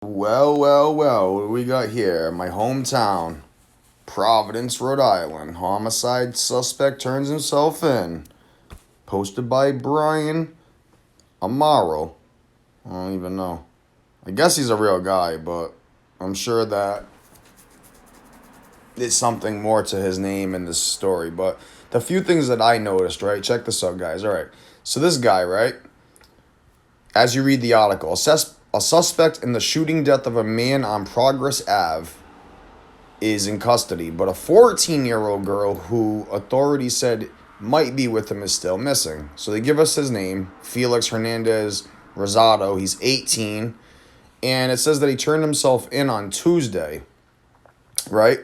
Well, what do we got here? My hometown, Providence, Rhode Island. Homicide suspect turns himself in. Posted by Brian Amaro. I don't even know. I guess he's a real guy, but I'm sure that there's something more to his name in this story. But the few things that I noticed, right? Check this out, guys. All right. So this guy, right? As you read the article, a suspect in the shooting death of a man on Progress Ave is in custody, but a 14-year-old girl who authorities said might be with him is still missing. So they give us his name, Felix Hernandez Rosado. He's 18, and it says that he turned himself in on Tuesday, right?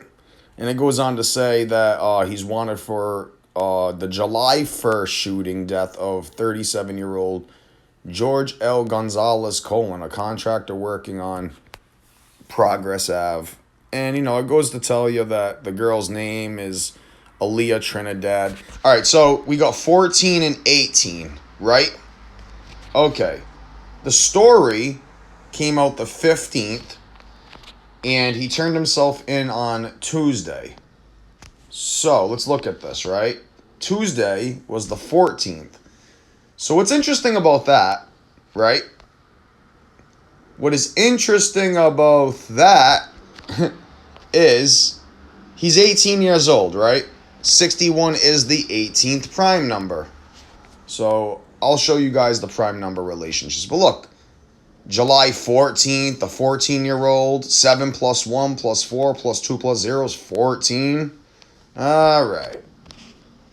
And it goes on to say that he's wanted for the July 1st shooting death of 37-year-old George L. Gonzalez Colon, a contractor working on Progress Ave. And, it goes to tell you that the girl's name is Aaliyah Trinidad. All right, so we got 14 and 18, right? Okay. The story came out the 15th, and he turned himself in on Tuesday. So let's look at this, right? Tuesday was the 14th. So what's interesting about that, right? What is interesting about that is he's 18 years old, right? 61 is the 18th prime number. So I'll show you guys the prime number relationships. But look, July 14th, the 14-year-old, 7 plus 1 plus 4 plus 2 plus 0 is 14. All right.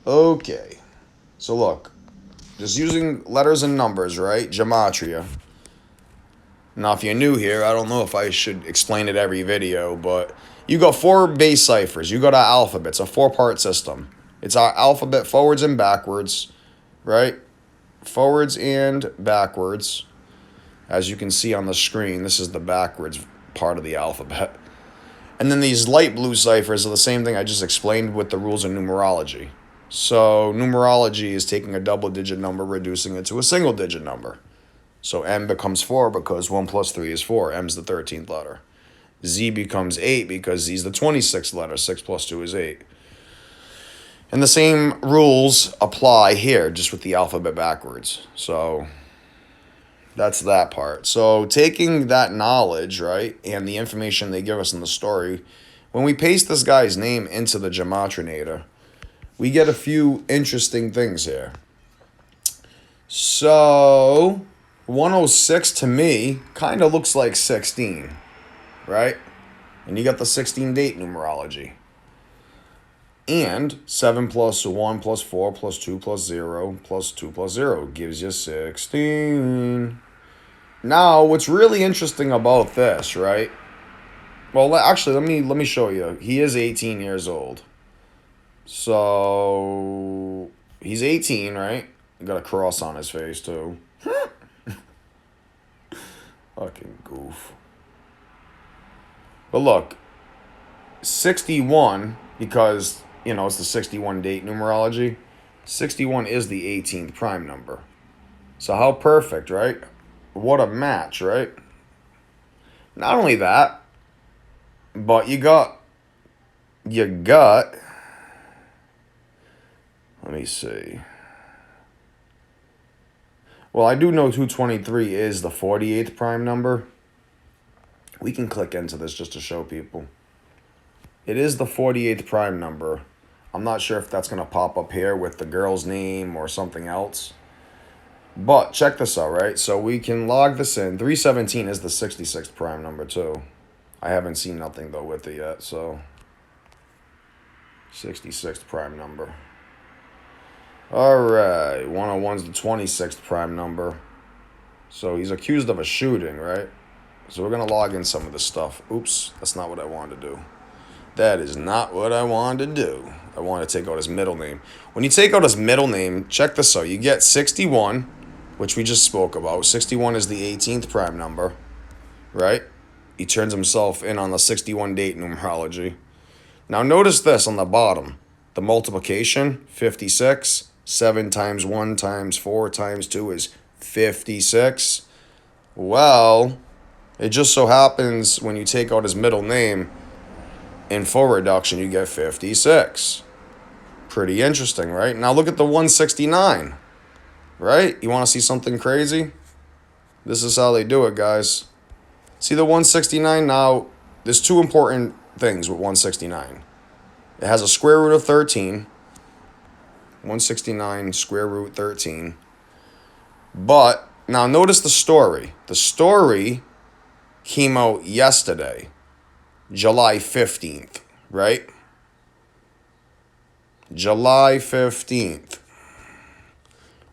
Okay. So look, just using letters and numbers, right? Gematria. Now, if you're new here, I don't know if I should explain it every video, but you got 4 base ciphers. You got our alphabet. It's a 4-part system. It's our alphabet forwards and backwards, right? Forwards and backwards. As you can see on the screen, this is the backwards part of the alphabet. And then these light blue ciphers are the same thing I just explained with the rules of numerology. So numerology is taking a double-digit number, reducing it to a single-digit number. So M becomes 4 because 1 plus 3 is 4. M's the 13th letter. Z becomes 8 because Z's the 26th letter. 6 plus 2 is 8. And the same rules apply here, just with the alphabet backwards. So that's that part. So taking that knowledge, right, and the information they give us in the story, when we paste this guy's name into the Gematrinator, we get a few interesting things here. So 106 to me kind of looks like 16, right? And you got the 16 date numerology. And 7 plus 1 plus 4 plus 2 plus 0 plus 2 plus 0 gives you 16. Now, what's really interesting about this, right? Well, actually, let me show you. He is 18 years old. So he's 18, right? Got a cross on his face too. Fucking goof. But look, 61, because, it's the 61 date numerology. 61 is the 18th prime number. So how perfect, right? What a match, right? Not only that, but you got, let me see. Well, I do know 223 is the 48th prime number. We can click into this just to show people. It is the 48th prime number. I'm not sure if that's going to pop up here with the girl's name or something else. But check this out, right? So we can log this in. 317 is the 66th prime number too. I haven't seen nothing though with it yet, so 66th prime number. All right, 101 is the 26th prime number. So he's accused of a shooting, right? So we're going to log in some of this stuff. Oops, that's not what I wanted to do. That is not what I wanted to do. I want to take out his middle name. When you take out his middle name, check this out. You get 61, which we just spoke about. 61 is the 18th prime number, right? He turns himself in on the 61 date numerology. Now notice this on the bottom. The multiplication, 56. 7 times 1 times 4 times 2 is 56. Well, It just so happens when you take out his middle name in full reduction, you get 56. Pretty interesting, right? Now look at the 169, right? You want to see something crazy? This is how they do it, guys. See the 169? Now, there's two important things with 169. It has a square root of 13. 169 square root 13. But, now notice the story. The story came out yesterday, July 15th, right? July 15th.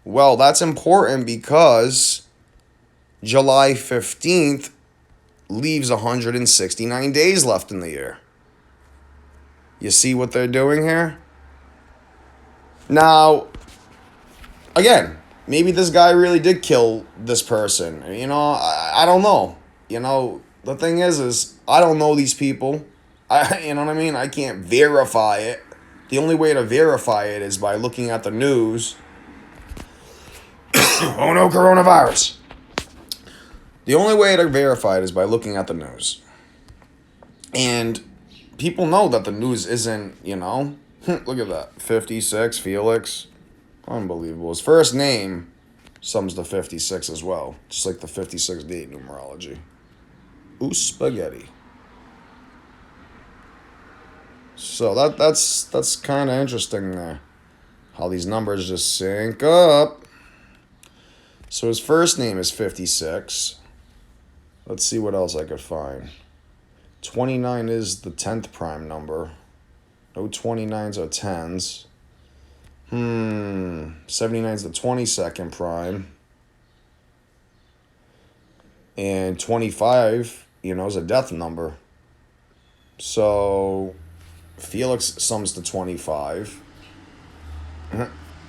Well, that's important because July 15th leaves 169 days left in the year. You see what they're doing here? Now, again, maybe this guy really did kill this person. You know, I don't know. You know, the thing is I don't know these people. You know what I mean? I can't verify it. The only way to verify it is by looking at the news. Oh no, coronavirus. The only way to verify it is by looking at the news. And people know that the news isn't, you know. Look at that. 56, Felix. Unbelievable. His first name sums to 56 as well. Just like the 56 date numerology. Ooh, spaghetti. So that's kind of interesting there. How these numbers just sync up. So his first name is 56. Let's see what else I could find. 29 is the 10th prime number. No 29s or 10s. 79 is the 22nd prime. And 25, you know, is a death number. So Felix sums to 25.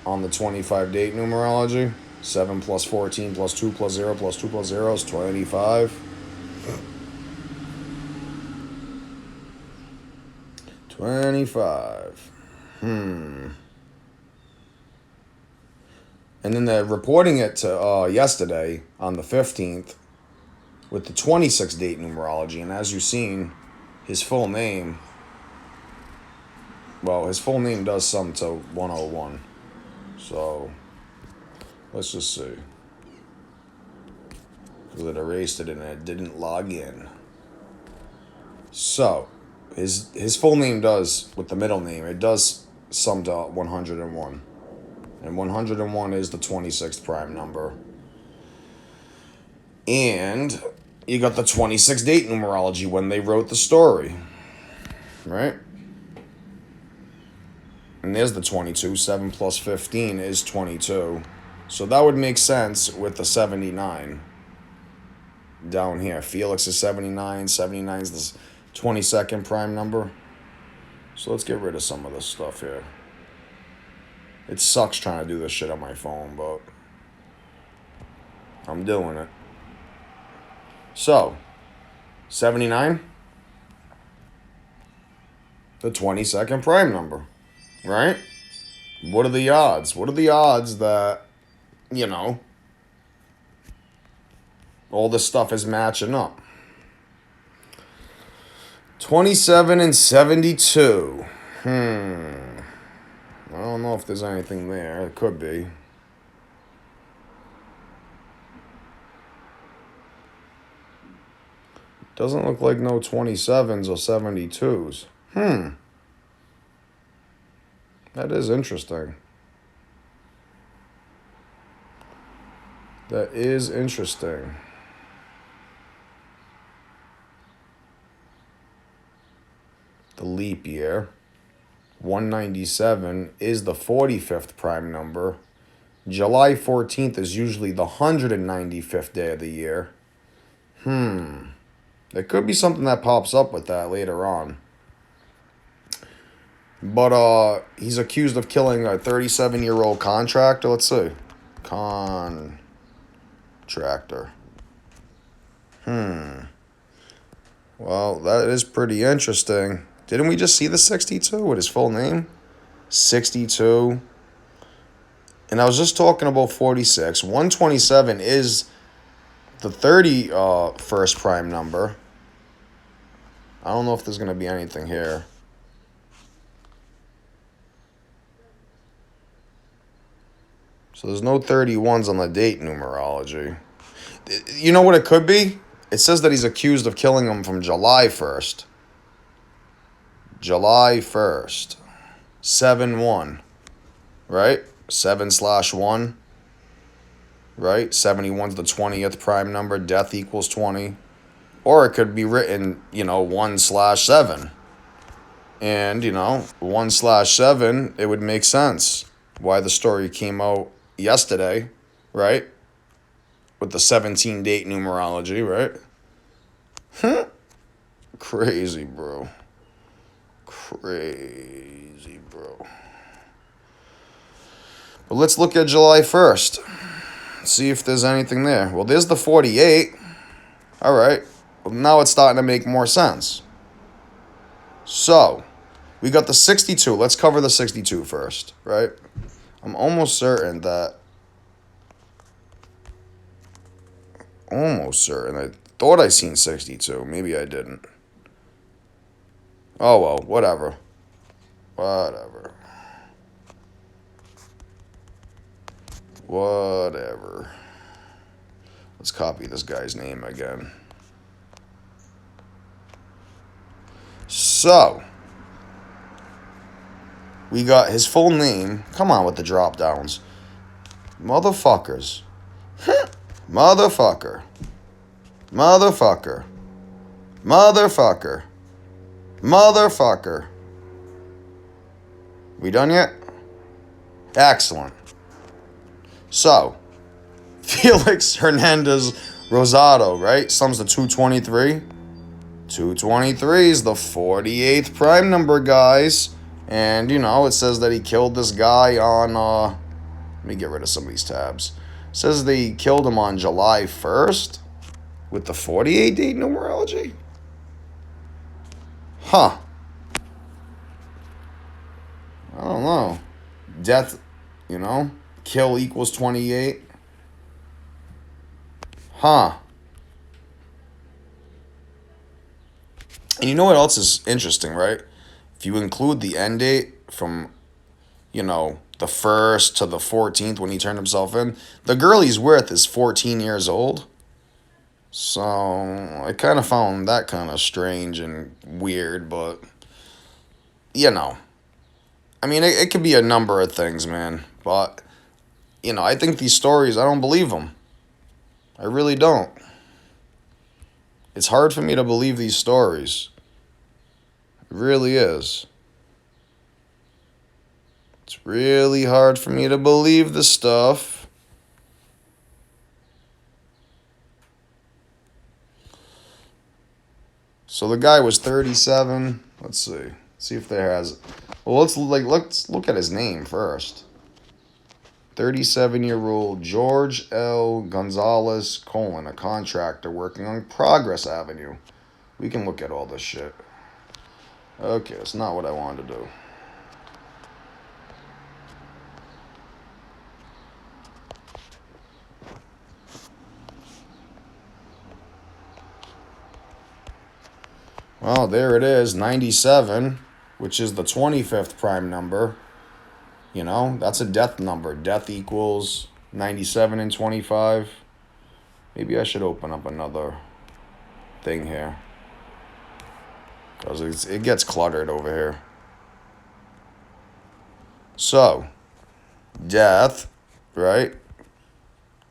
On the 25 date numerology. 7 plus 14 plus 2 plus 0 plus 2 plus 0 is 25. 25. And then they're reporting it to yesterday on the 15th with the 26 date numerology. And as you've seen, his full name, well, his full name does sum to 101. So let's just see. Because it erased it and it didn't log in. So his full name does, with the middle name, it does sum to 101. And 101 is the 26th prime number. And you got the 26 date numerology when they wrote the story. Right? And there's the 22. 7 plus 15 is 22. So that would make sense with the 79 down here. Felix is 79. 79 is the 22nd prime number. So let's get rid of some of this stuff here. It sucks trying to do this shit on my phone, but I'm doing it. So, 79, the 22nd prime number, right? What are the odds? What are the odds that, you know, all this stuff is matching up? 27 and 72. I don't know if there's anything there. It could be. Doesn't look like no 27s or 72s. That is interesting. That is interesting. The leap year. 197 is the 45th prime number. July 14th is usually the 195th day of the year. There could be something that pops up with that later on. But he's accused of killing a 37-year-old contractor. Let's see. Contractor. Well, that is pretty interesting. Didn't we just see the 62 with his full name? 62. And I was just talking about 46. 127 is the 31st prime number. I don't know if there's going to be anything here. So there's no 31s on the date numerology. You know what it could be? It says that he's accused of killing him from July 1st. July 1st. 7-1. Right? 7/1. Right? 71's the 20th prime number. Death equals 20. Or it could be written, 1/7. And, 1/7, it would make sense why the story came out yesterday, right? With the 17 date numerology, right? Crazy, bro. Crazy, bro. But let's look at July 1st. See if there's anything there. Well, there's the 48. All right. Well, now it's starting to make more sense. So, we got the 62. Let's cover the 62 first, right? I'm almost certain that... I thought I seen 62. Maybe I didn't. Oh, well, whatever. Whatever. Let's copy this guy's name again. So, we got his full name. Come on with the drop downs. Motherfuckers. Motherfucker. Motherfucker. Motherfucker. Motherfucker. We done yet? Excellent. So, Felix Hernandez Rosado, right? Sums to 223. 223 is the 48th prime number, guys. And, it says that he killed this guy on, let me get rid of some of these tabs. It says they killed him on July 1st with the 48 date numerology. Huh. I don't know. Death, kill equals 28. Huh. And you know what else is interesting, right? If you include the end date from, the 1st to the 14th when he turned himself in, the girl he's with is 14 years old. So I kind of found that kind of strange and weird, but, I mean, it could be a number of things, man. But, I think these stories, I don't believe them. I really don't. It's hard for me to believe these stories. It really is. It's really hard for me to believe this stuff. So the guy was 37. Let's see. See if there has... Well, let's look at his name first. 37-year-old George L. Gonzalez, a contractor working on Progress Avenue. We can look at all this shit. Okay, that's not what I wanted to do. Well, there it is, 97, which is the 25th prime number. That's a death number. Death equals 97 and 25. Maybe I should open up another thing here, because it gets cluttered over here. So, death, right?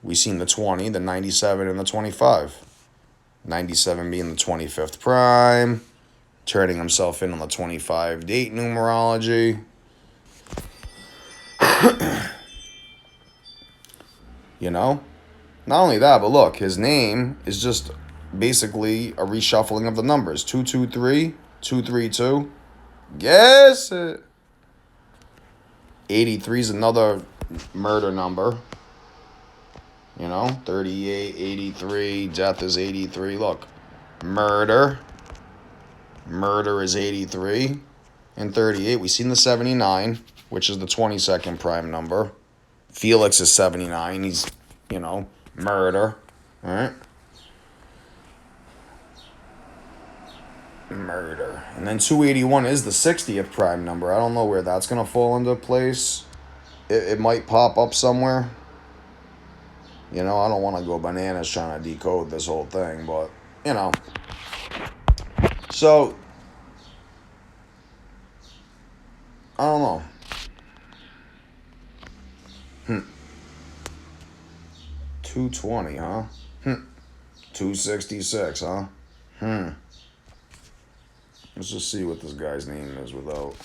We seen the 20, the 97, and the 25. 97 being the 25th prime, turning himself in on the 25 date numerology. Not only that, but look, his name is just basically a reshuffling of the numbers. 223, 232. Guess it. 83 is another murder number. 38, 83, death is 83. Look, murder is 83. And 38, we seen the 79, which is the 22nd prime number. Felix is 79. He's, murder. All right. Murder. And then 281 is the 60th prime number. I don't know where that's going to fall into place. It might pop up somewhere. You know, I don't want to go bananas trying to decode this whole thing, but, you know. So, I don't know. 220, huh? 266, huh? Let's just see what this guy's name is without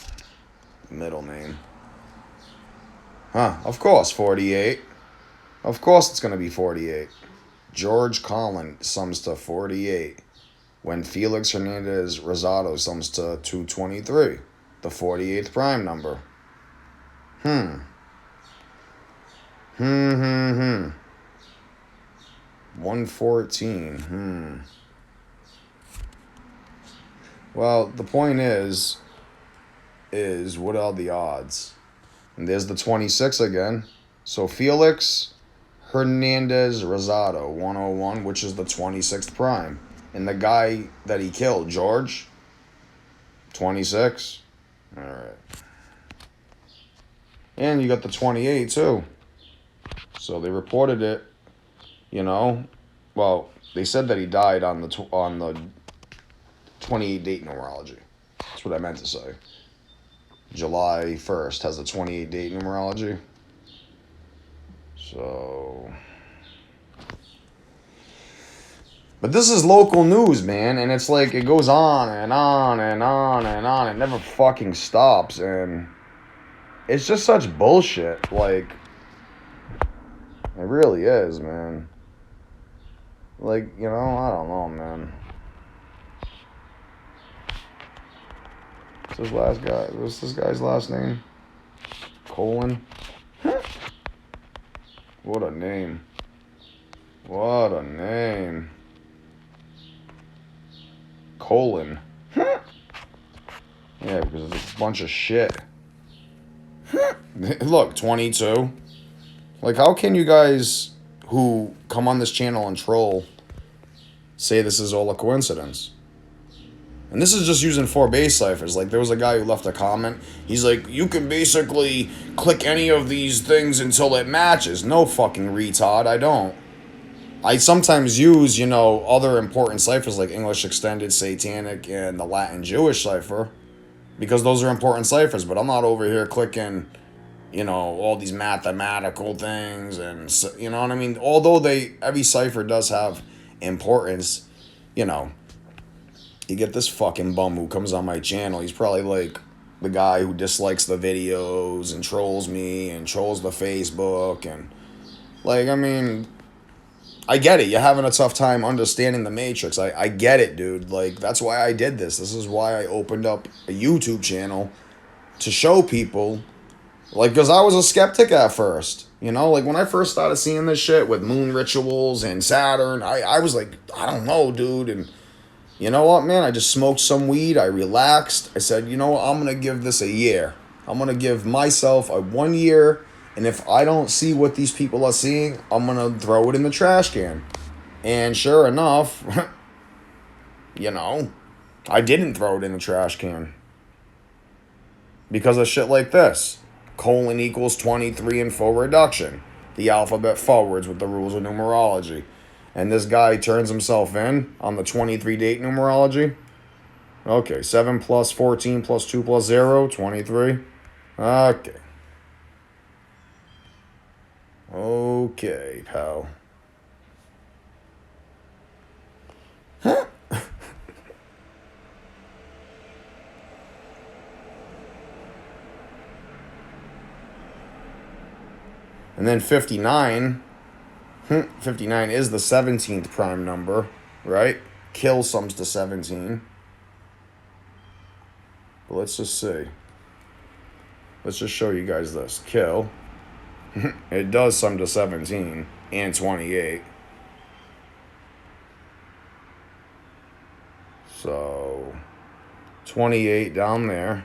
middle name. Huh, of course, 48. Of course it's going to be 48. George Collin sums to 48. When Felix Hernandez Rosado sums to 223. The 48th prime number. 114. Well, the point is what are the odds? And there's the 26 again. So Felix Hernandez Rosado, 101, which is the 26th prime. And the guy that he killed, George, 26. All right. And you got the 28 too. So they reported it, you know. Well, they said that he died on the 28 date numerology. That's what I meant to say. July 1st has the 28 date numerology. So, but this is local news, man, and it's like it goes on and on and on and on. It never fucking stops, and it's just such bullshit. Like, it really is, man. Like, you know, I don't know, man. What's this guy's last name? Colin? What a name. What a name. Colin. Yeah, because it's a bunch of shit. Look, 22. Like, how can you guys who come on this channel and troll say this is all a coincidence? And this is just using 4 base ciphers. Like, there was a guy who left a comment. He's like, you can basically click any of these things until it matches. No fucking retard, I don't. I sometimes use, you know, other important ciphers like English Extended, Satanic, and the Latin Jewish cipher. Because those are important ciphers. But I'm not over here clicking, you know, all these mathematical things. And, you know what I mean? Although every cipher does have importance, you know. You get this fucking bum who comes on my channel. He's probably like the guy who dislikes the videos and trolls me and trolls the Facebook. And, like, I mean, I get it. You're having a tough time understanding the Matrix. I get it, dude. Like, that's why I did this. This is why I opened up a YouTube channel to show people. Like, because I was a skeptic at first. You know, like, when I first started seeing this shit with moon rituals and Saturn, I was like, I don't know, dude. And you know what, man? I just smoked some weed. I relaxed. I said, you know what? I'm going to give this a year. I'm going to give myself a 1 year. And if I don't see what these people are seeing, I'm going to throw it in the trash can. And sure enough, you know, I didn't throw it in the trash can. Because of shit like this. Colon equals 23 in full reduction. The alphabet forwards with the rules of numerology. And this guy turns himself in on the 23 date numerology. Okay, 7 plus 14 plus 2 plus 0, 23. Okay. Okay, pal. And then 59. 59 is the 17th prime number, right? Kill sums to 17. But let's just see. Let's just show you guys this. Kill. It does sum to 17 and 28. So, 28 down there.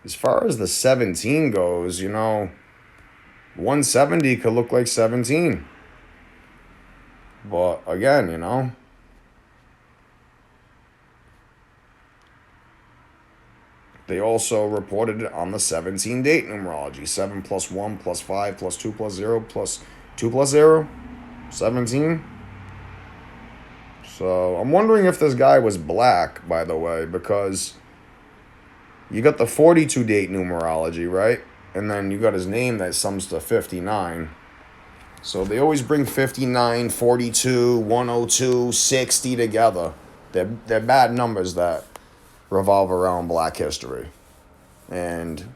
As far as the 17 goes, you know, 170 could look like 17. But again, you know, They also reported it on the 17 date numerology. 7 plus 1 plus 5 plus 2 plus 0 plus 2 plus 0. 17. So I'm wondering if this guy was black, by the way, because you got the 42 date numerology, right? And then you got his name that sums to 59. So they always bring 59, 42, 102, 60 together. They're bad numbers that revolve around black history. And,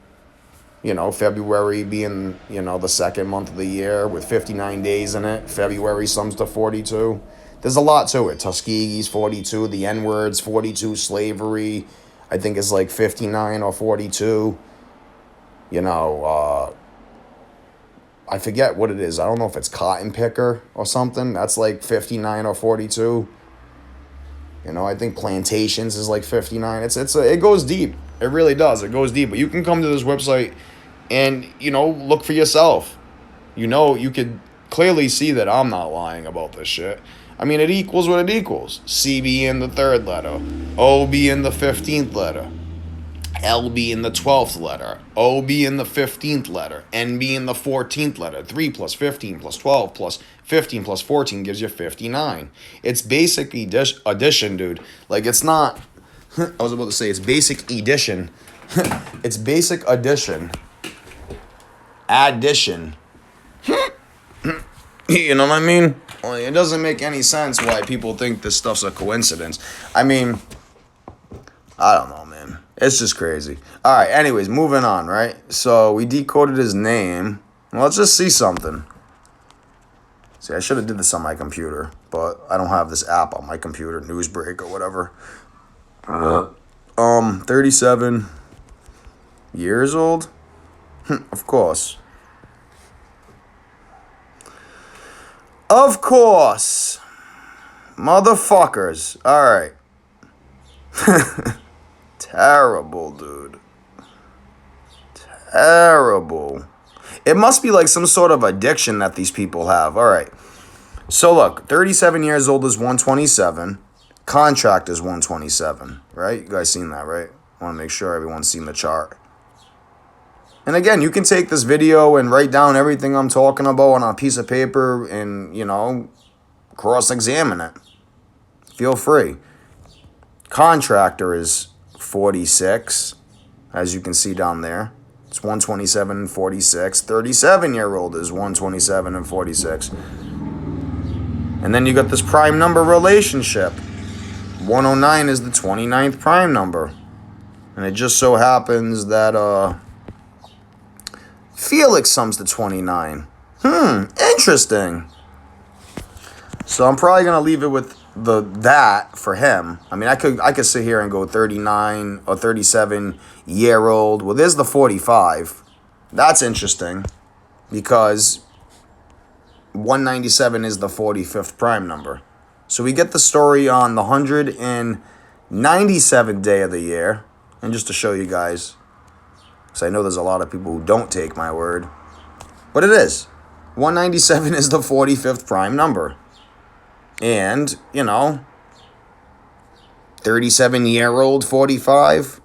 February being, the second month of the year with 59 days in it. February sums to 42. There's a lot to it. Tuskegee's 42, the N-word's 42, slavery, I think is like 59 or 42. I forget what it is. I don't know if it's cotton picker or something. That's like 59 or 42. I think plantations is like 59. It goes deep. It really does. It goes deep. But you can come to this website and, look for yourself. You could clearly see that I'm not lying about this shit. I mean, it equals what it equals. C being the third letter. O being the 15th letter. L being the 12th letter, O being the 15th letter, N being the 14th letter. 3 plus 15 plus 12 plus 15 plus 14 gives you 59. It's basic addition, dude. Like, it's not... I was about to say it's basic addition. It's basic addition. Addition. You know what I mean? Well, it doesn't make any sense why people think this stuff's a coincidence. I mean, I don't know, man. It's just crazy. All right, anyways, moving on, right? So we decoded his name. Well, let's just see something. See, I should have did this on my computer, but I don't have this app on my computer, Newsbreak or whatever. 37 years old? Of course. Of course. Motherfuckers. All right. Terrible, dude. Terrible. It must be like some sort of addiction that these people have. All right. So look, 37 years old is 127. Contract is 127, right? You guys seen that, right? I want to make sure everyone's seen the chart. And again, you can take this video and write down everything I'm talking about on a piece of paper and, cross-examine it. Feel free. Contractor is 46, as you can see down there. It's 127 and 46. 37-year-old is 127 and 46. And then you got this prime number relationship. 109 is the 29th prime number. And it just so happens that Felix sums to 29. Interesting. So I'm probably going to leave it with that for him. I mean, I could sit here and go 39 or 37-year-old. Well, there's the 45. That's interesting because 197 is the 45th prime number. So we get the story on the 197th day of the year. And just to show you guys, because I know there's a lot of people who don't take my word, but it is. 197 is the 45th prime number. And, 37-year-old 45.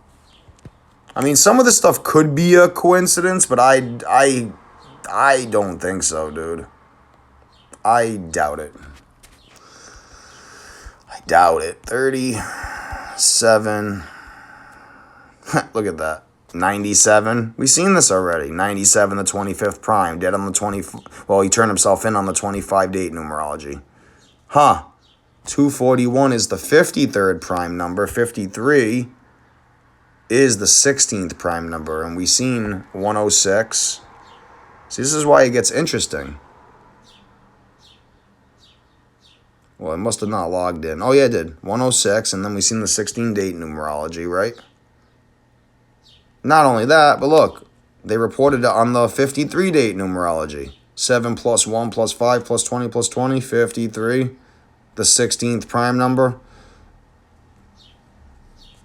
I mean, some of this stuff could be a coincidence, but I don't think so, dude. I doubt it. 37. Look at that. 97. We've seen this already. 97, the 25th prime. Dead on the 20. Well, he turned himself in on the 25 date numerology. 241 is the 53rd prime number. 53 is the 16th prime number. And we've seen 106. See, this is why it gets interesting. Well, it must have not logged in. Oh, yeah, it did. 106, and then we've seen the 16 date numerology, right? Not only that, but look, they reported it on the 53 date numerology. 7 plus 1 plus 5 plus 20 plus 20, 53. The 16th prime number.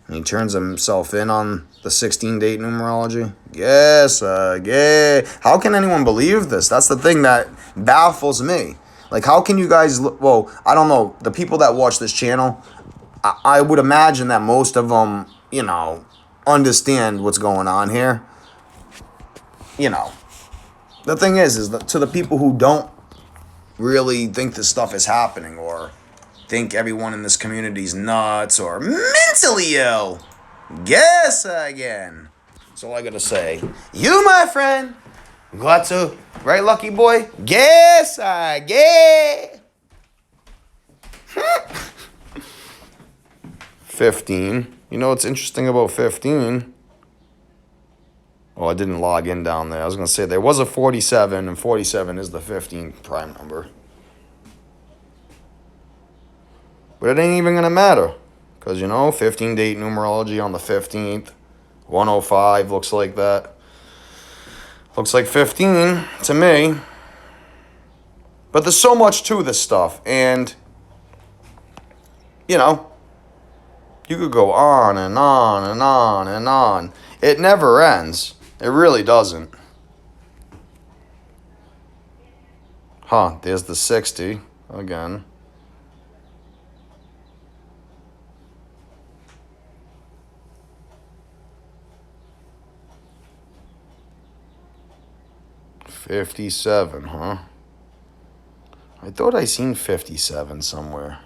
And he turns himself in on the 16 date numerology. Yes, yeah. How can anyone believe this? That's the thing that baffles me. Like, how can you guys... Well, I don't know. The people that watch this channel, I would imagine that most of them, understand what's going on here. You know, the thing is that to the people who don't really think this stuff is happening or think everyone in this community's nuts or mentally ill, guess again. That's all I gotta say. You, my friend, got to, right, Lucky Boy? Guess again. 15. You know what's interesting about 15? Oh, I didn't log in down there. I was going to say there was a 47, and 47 is the 15 prime number. But it ain't even going to matter. Because, 15 date numerology on the 15th. 105 looks like that. Looks like 15 to me. But there's so much to this stuff. And, you could go on and on and on and on. It never ends. It really doesn't. Huh, there's the 60 again. $57, huh? I thought I seen 57 somewhere.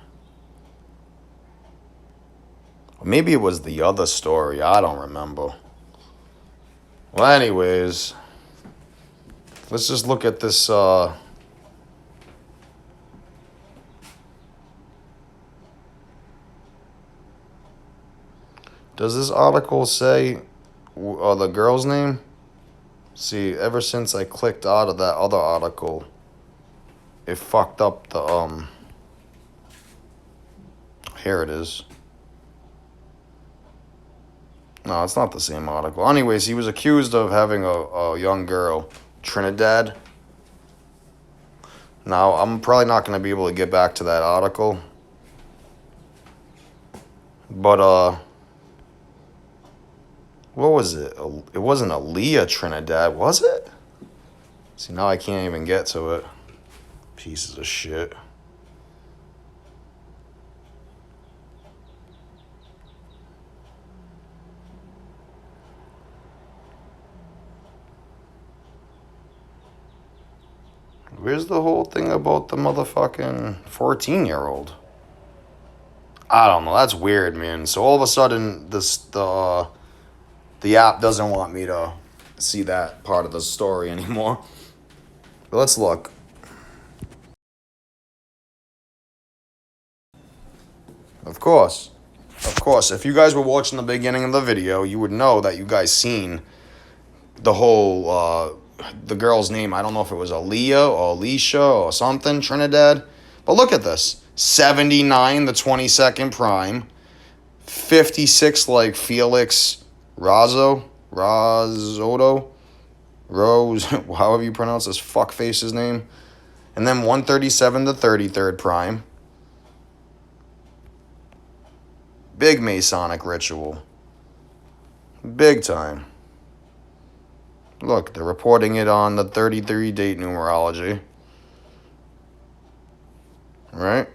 Or maybe it was the other story. I don't remember. Well, anyways, let's just look at this. Does this article say the girl's name? See, ever since I clicked out of that other article, it fucked up the Here it is. No, it's not the same article. Anyways, he was accused of having a young girl, Trinidad. Now, I'm probably not going to be able to get back to that article. But, what was it? It wasn't Aaliyah Trinidad, was it? See, now I can't even get to it. Pieces of shit. Where's the whole thing about the motherfucking 14-year-old? I don't know. That's weird, man. So all of a sudden, the app doesn't want me to see that part of the story anymore. But let's look. Of course. If you guys were watching the beginning of the video, you would know that you guys seen the whole the girl's name. I don't know if it was Aaliyah or Alicia or something, Trinidad. But look at this. 79, the 22nd prime. 56 like Felix Rose, however you pronounce this fuckface's name. And then 137, the 33rd prime. Big Masonic ritual. Big time. Look, they're reporting it on the 33 date numerology. Right?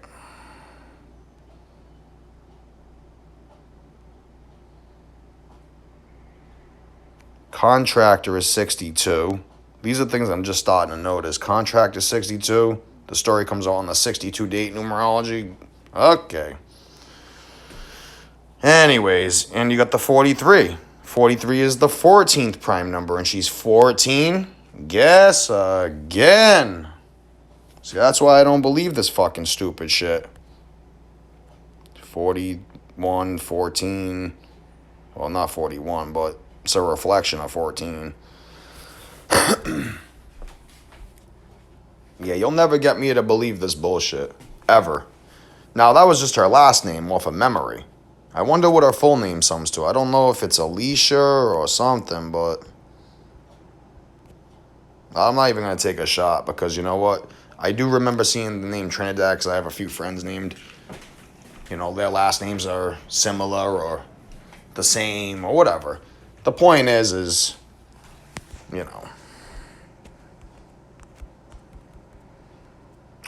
Contractor is 62. These are things I'm just starting to notice. Contractor is 62. The story comes out on the 62 date numerology. Okay. Anyways, and you got the 43. 43 is the 14th prime number, and she's 14. Guess again. See, that's why I don't believe this fucking stupid shit. 41, 14. Well, not 41, but it's a reflection of 14. Yeah, you'll never get me to believe this bullshit. Ever. Now, that was just her last name off of memory. I wonder what her full name sums to. I don't know if it's Alicia or something, but I'm not even going to take a shot because you know what? I do remember seeing the name Trinidad because I have a few friends named, their last names are similar or the same or whatever. The point is,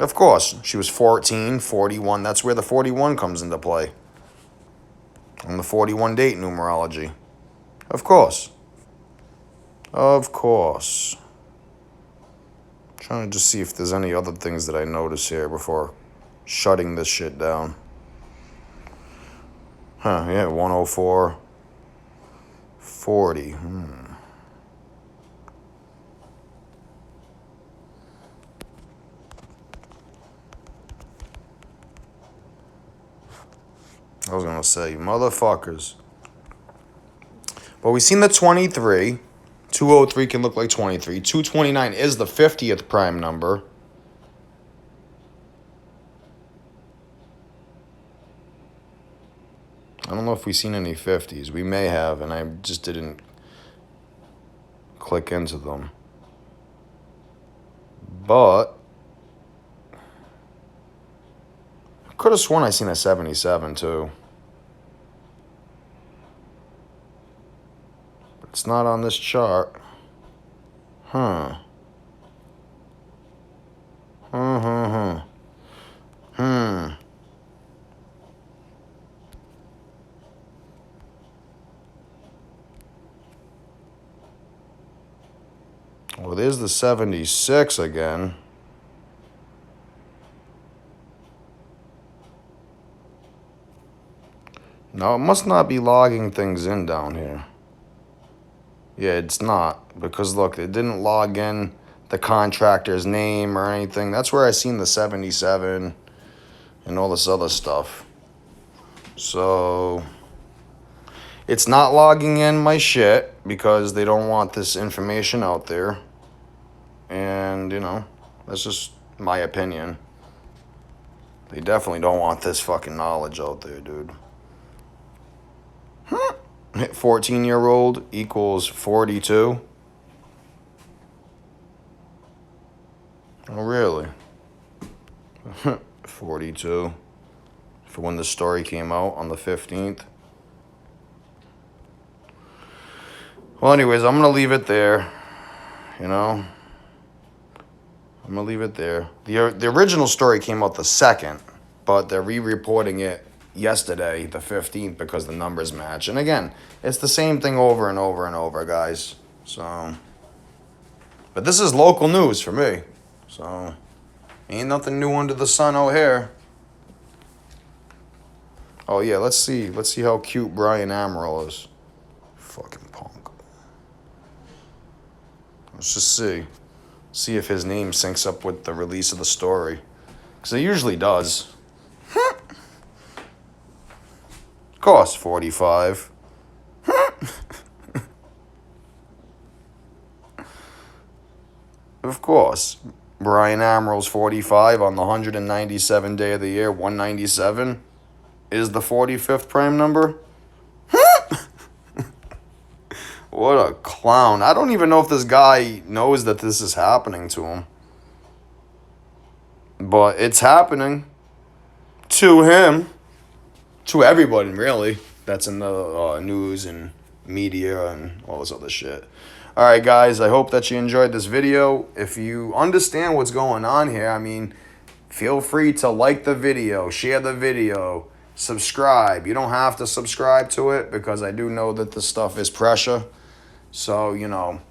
of course, she was 14, 41. That's where the 41 comes into play. On the 41 date numerology. Of course. Of course. Trying to just see if there's any other things that I notice here before shutting this shit down. Huh, yeah, 104.40. I was gonna say, motherfuckers. But we seen the 23. 203 can look like 23. 229 is the 50th prime number. I don't know if we've seen any 50s. We may have, and I just didn't click into them. But I could have sworn I seen a 77 too. But it's not on this chart. Huh. Well, there's the 76 again. No, it must not be logging things in down here. Yeah, it's not. Because look, it didn't log in the contractor's name or anything. That's where I seen the 77 and all this other stuff. So it's not logging in my shit because they don't want this information out there. And, you know, that's just my opinion. They definitely don't want this fucking knowledge out there, dude. 14-year-old equals 42. Oh, really? 42. For when the story came out on the 15th. Well, anyways, I'm going to leave it there. You know? I'm going to leave it there. The original story came out the 2nd, but they're re-reporting it yesterday, the 15th, because the numbers match. And again, it's the same thing over and over and over, guys. So, but this is local news for me. So, ain't nothing new under the sun out here. Oh yeah, let's see how cute Brian Amaral is. Fucking punk. Let's just see if his name syncs up with the release of the story, because it usually does. Cost 45. Of course. Brian Amaral's 45 on the 197 day of the year. 197 is the 45th prime number. What a clown. I don't even know if this guy knows that this is happening to him. But it's happening to him. To everybody, really, that's in the news and media and all this other shit. All right, guys, I hope that you enjoyed this video. If you understand what's going on here, I mean, feel free to like the video, share the video, subscribe. You don't have to subscribe to it because I do know that this stuff is pressure. So, you know,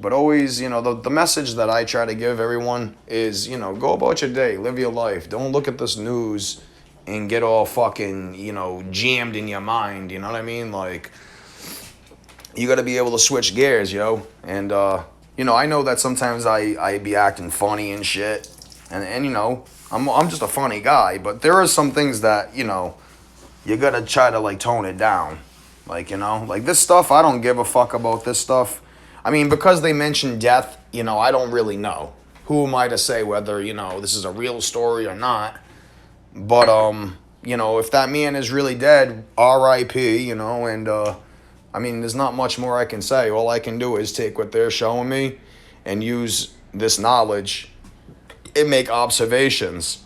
but always, you know, the message that I try to give everyone is, you know, go about your day, live your life. Don't look at this news and get all fucking, you know, jammed in your mind, you know what I mean? Like, you got to be able to switch gears, yo. And, you know, I know that sometimes I be acting funny and shit. And you know, I'm just a funny guy. But there are some things that, you know, you got to try to, like, tone it down. Like, you know, like this stuff, I don't give a fuck about this stuff. I mean, because they mentioned death, you know, I don't really know. Who am I to say whether, you know, this is a real story or not? But, you know, if that man is really dead, R.I.P., you know, and, I mean, there's not much more I can say. All I can do is take what they're showing me and use this knowledge and make observations.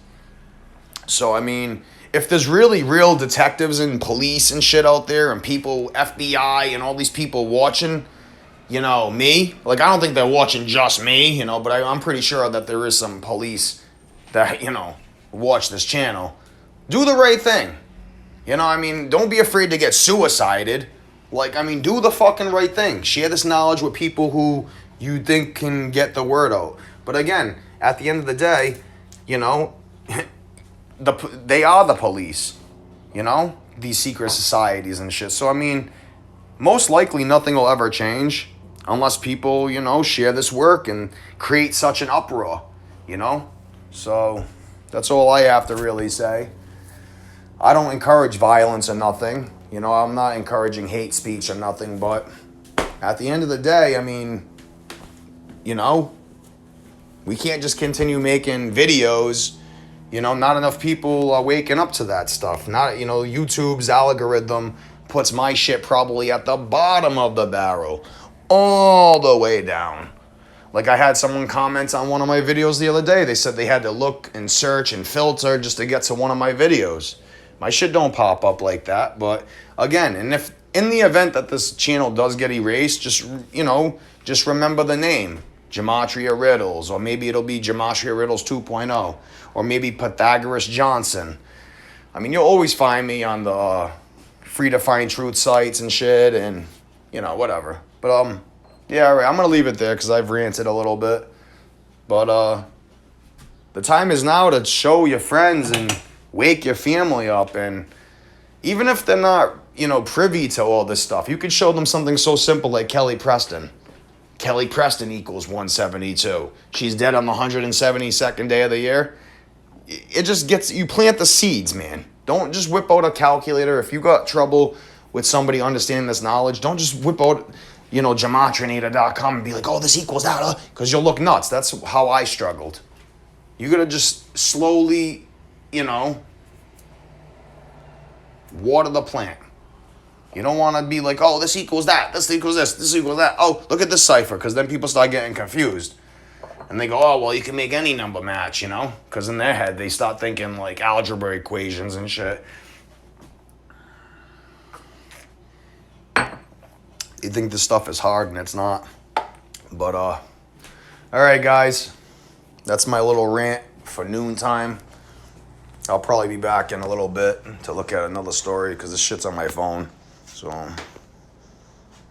So, I mean, if there's really real detectives and police and shit out there and people, FBI and all these people watching, you know, me, like, I don't think they're watching just me, you know, but I'm pretty sure that there is some police that, you know, watch this channel. Do the right thing. You know, I mean, don't be afraid to get suicided Like, I mean, do the fucking right thing. Share this knowledge with people who you think can get the word out. But again, at the end of the day, you know, they are the police, you know, these secret societies and shit. So, I mean, most likely nothing will ever change unless people, you know, share this work and create such an uproar, you know? So, that's all I have to really say. I don't encourage violence or nothing. You know, I'm not encouraging hate speech or nothing, but at the end of the day, I mean, you know, we can't just continue making videos. You know, not enough people are waking up to that stuff. Not, you know, YouTube's algorithm puts my shit probably at the bottom of the barrel, all the way down. Like, I had someone comment on one of my videos the other day. They said they had to look and search and filter just to get to one of my videos. My shit don't pop up like that. But again, and if in the event that this channel does get erased, just, you know, just remember the name. Gematria Riddles, or maybe it'll be Gematria Riddles 2.0, or maybe Pythagoras Johnson. I mean, you'll always find me on the Free to Find Truth sites and shit, and, you know, whatever. But, yeah, all right, I'm going to leave it there because I've ranted a little bit. But, the time is now to show your friends and wake your family up. And even if they're not, you know, privy to all this stuff, you could show them something so simple like Kelly Preston. Kelly Preston equals 172. She's dead on the 172nd day of the year. It just gets, you plant the seeds, man. Don't just whip out a calculator. If you got trouble with somebody understanding this knowledge, don't just whip out, you know, gematrinator.com and be like, oh, this equals that, because you'll look nuts. That's how I struggled. You gotta just slowly, you know, water the plant. You don't want to be like, oh, this equals that, this equals this equals that. Oh, look at this cipher, because then people start getting confused. And they go, oh, well, you can make any number match, you know? Because in their head, they start thinking, like, algebra equations and shit. You think this stuff is hard, and it's not. But, all right, guys. That's my little rant for noontime. I'll probably be back in a little bit to look at another story, because this shit's on my phone. So...